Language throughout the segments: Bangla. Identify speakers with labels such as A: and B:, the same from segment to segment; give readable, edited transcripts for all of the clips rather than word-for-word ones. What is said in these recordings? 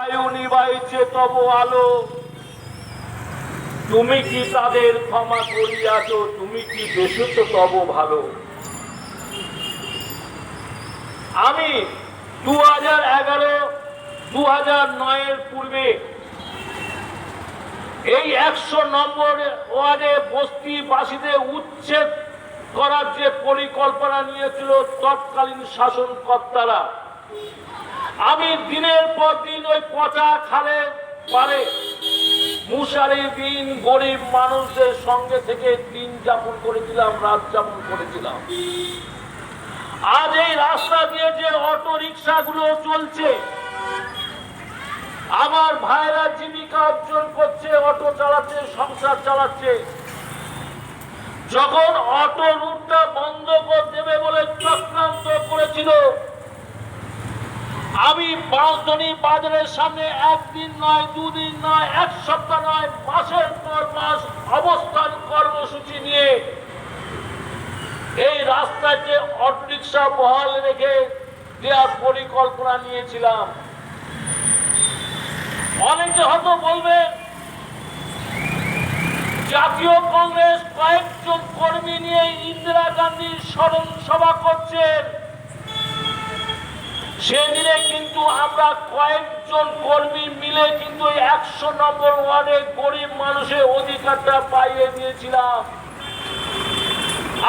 A: নিবাইছে তব আলো, তুমি কি তাদের ক্ষমা করিয়াছ? তুমি কি বেসুত তব ভালো? আমি 2011-2009 পূর্বে এই 100 নম্বর ওয়ার্ডে বস্তিবাসীদের উচ্ছেদ করার যে পরিকল্পনা নিয়েছিল তৎকালীন শাসনকর্তারা, আমি দিনের পর দিন ওই পচা খালের পারে মুশারি দিন গরিব মানুষদের সঙ্গে থেকে দিন যাপন করেছিলাম, রাত যাপন করেছিলাম। আজ এই রাস্তা দিয়ে যে অটো রিক্সা গুলো চলছে, আমার ভাইরা জীবিকা অর্জন করছে, অটো চালাচ্ছে, সংসার চালাচ্ছে। যখন অটো রুটটা বন্ধ করে দেবে বলে চক্রান্ত করেছিল, আমি বাঁশধনী বাজারের সামনে একদিন নয়, দুদিন নয়, এক সপ্তাহ নয়, মাসের পর মাস অবস্থান কর্মসূচি নিয়ে এই রাস্তাকে অটোরিক্সা বহাল রেখে দেওয়ার পরিকল্পনা নিয়েছিলাম। অনেকে হয়তো বলবেন জাতীয় কংগ্রেস কয়েকজন কর্মী নিয়ে ইন্দিরা গান্ধীর স্মরণ সভা করছেন। সেদিনে কিন্তু আমরা কয়েকজন কর্মী মিলে কিন্তু 100 নম্বর ওয়ার্ডে গরিব মানুষের অধিকারটা পাইয়ে দিয়েছিলাম।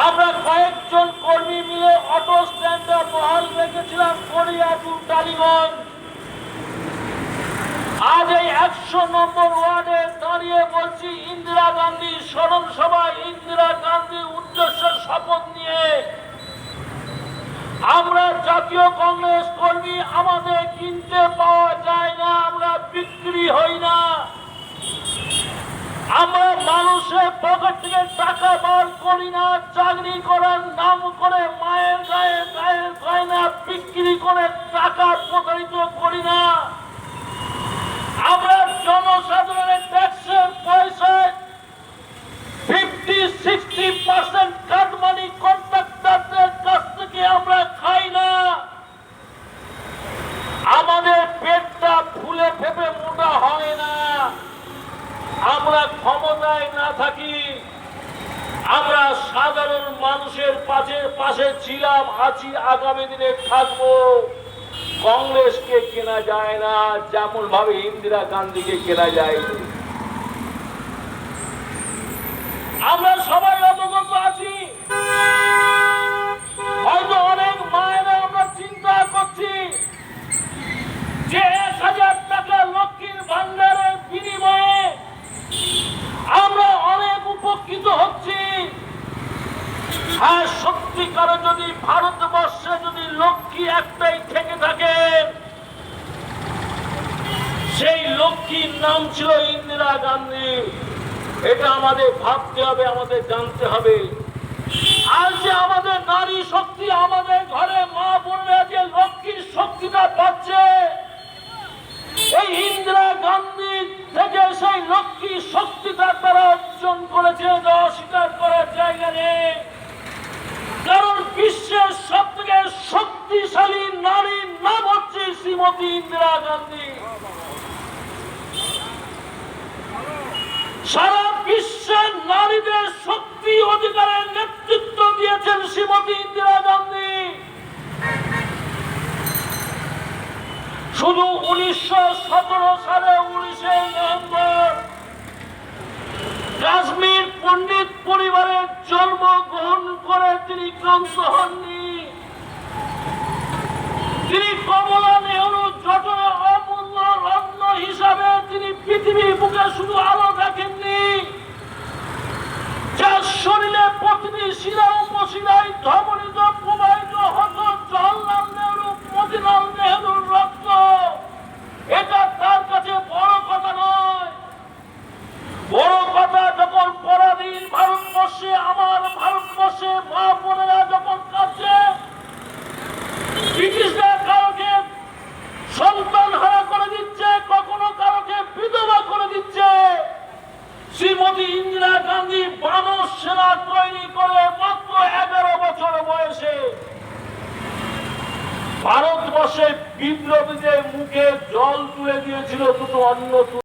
A: আমরা কয়েকজন কর্মী মিলে অটো স্ট্যান্ডটা বহাল রেখেছিলাম করিয়াপুর টালিগঞ্জ। আজ এই 100 নম্বর ওয়ার্ডে দাঁড়িয়ে বলছি, ইন্দিরা গান্ধী স্মরণ সভায় ইন্দিরা গান্ধীর উদ্দেশ্যে শপথ নিয়ে আমরা জাতীয় কংগ্রেস কর্মী, আমাদের কিনতে পাওয়া যায় না, আমরা বিক্রি হই না। আমরা মানুষের পকেট থেকে টাকা বার করি না, চাকরি করার নাম করে মায়ের গায়ে গায়ের গয়না বিক্রি করে টাকা প্রতারিত করি না। আমরা জনসাধারণের ট্যাক্সের পয়সায় 50-60% কাটমানি কন্ট্রাক্টরদের কাছ থেকে আমরা খাই না। আমাদের পেটটা ফুলে ফেপে মোটা হয় না। আমরা ক্ষমতায় না থাকি, আমরা সাধারণ মানুষের পাশে ছিলাম, আছি, আগামী দিনে থাকবো। কংগ্রেসকে কেনা যায় না যেমন ভাবে ইন্দিরা গান্ধীকে কেনা যায়। আমরা সবাই অবগত আছি। হয়তো অনেক মায়েরা আমরা চিন্তা করছি যে 1000 টাকা লক্ষ্মীর ভান্ডারের বিনিময়ে আমরা অনেক উপকৃত হচ্ছি। হ্যাঁ, সত্যিকারে যদি ভারতবর্ষে যদি লক্ষ্মী একটাই থেকে থাকে, সেই লক্ষ্মীর নাম ছিল ইন্দিরা গান্ধী। এটা আমাদের ভাবতে হবে, আমাদের জানতে হবে। আর যে আমাদের নারী শক্তি, আমাদের ঘরে মা বোনেরা যে লক্ষ্মীর শক্তিটা পাচ্ছে, এই ইন্দিরা গান্ধী থেকে সেই লক্ষ্মী শক্তিটা তারা অর্জন করেছে, অস্বীকার করার জায়গা নেই। কারণ বিশ্বের সব থেকে শক্তিশালী নারীর নাম হচ্ছে শ্রীমতী ইন্দিরা গান্ধী। সারা বিশ্বের নারীদের শক্তি অধিকারের নেতৃত্ব দিয়েছেন শ্রীমতী ইন্দিরা গান্ধী। শুধু 1917 সালে 19শে নভেম্বর কাশ্মীর পণ্ডিত পরিবারে জন্মগ্রহণ করে তিনি ক্লান্ত হননি। তিনি কমলা নেহরু জটরে অমূল্য রত্ন হিসাবে তিনি পৃথিবীর বুকে শুধু আলো দেখেননি, যার শরীরে প্রতিটি শিরা উপশিরায় ধমনিত প্রবাহিত হতো জওহরলাল নেহরু, মতিলাল নেহরুর রক্ত। এটা তার কাছে বড় কথা নয়। বড় কথা যখন পরাধীন ভারতবর্ষে, আমার ভারতবর্ষে মা বোনেরা যখন কাছে চেয়েছিল দুটো অন্ন